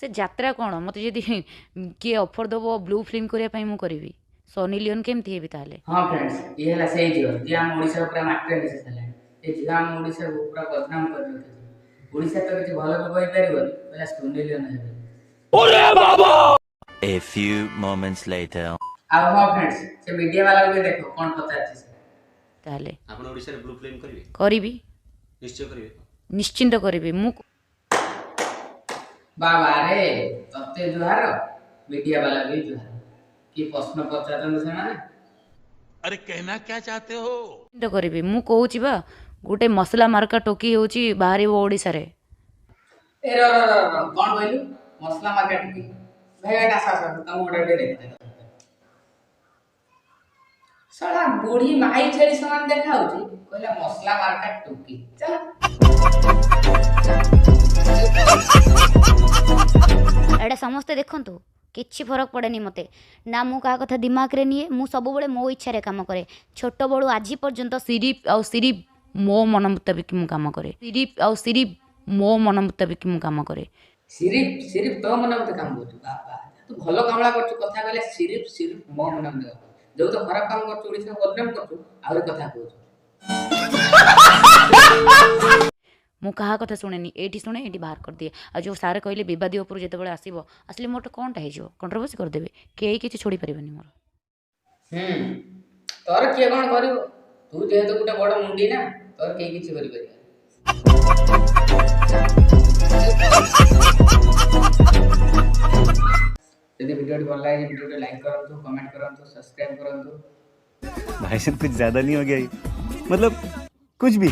से यात्रा कौन मत जदि किए ऑफर दब ब्लू फिल्म करने मु करी सनी लियोन केमती हेबी ताले। हाँ फ्रेंड्स ये है से झील जी आम ओडिशा पूरा मार्केट मिस सारे ये झील आम ओडिशा पूरा बदनाम कर रखी ओडिशा तो किसी भल तो कहि परिबो पहला सनी लियोन है। A few moments later. अब हाँ फ्रेंड्स से मीडिया वाला भी देखो कौन पचारछि से ताले आपण ओडिसा रे ब्लू फिल्म करिवे करी निश्चय करिवे निश्चिंत करी मु बाबा रे तते जुहार मीडिया वाला भी जुहार की प्रश्न पचारन से माने अरे कहना क्या चाहते हो? निश्चिंत करी मु कहूची बा गोटे मसला मार्का टोकी होची बाहरी ओडिसा रे। ए रो रो रो रो कौन कहलु मसला मार्केट की भाई भाई आसा आसा तुम ओडा दे देखते साला बूढ़ी माई छेड़ी समान देखा होची कहला मसला मार्केट टोकी चल एटा समस्ते देखंतु किछि फरक पड़ेनी मते ना मु का कथा दिमाग रे निए मु सब बळे मो इच्छा रे काम करे छोट बड़ू आज पर्यंत सिर्फ मो मन मुताबिक मु काम करे सिर्फ मो मन मुताबिक मु काम करे सिर्फ तो मन मत काम करछु बाबा तू भलो कामला करछु कथा कहले सिर्फ मो मन मत जो तो खराब काम करछु ओडिसा बदनाम करछु आउर कथा कहछु मु कहा कथा शुणेनी एटी शुणे एटी बाहर कर दिए आ जो सारे कहले विवादी उपर जेतेबेले आसीबो असली मोर कोनटा हेजो कंट्रोवर्सी कर देबे केही किछि छोड़ी परिबेनी मोर। तोर के कोन करिवो तू जेहेतु गुटे बड़ मुंडी ना तोर केही किछि करि परिबे यदि वीडियो भल लगे वीडियो लाइक करंतु कमेंट करंतु सब्सक्राइब करंतु। भाई साहब कुछ ज्यादा नहीं हो गया ये? मतलब कुछ भी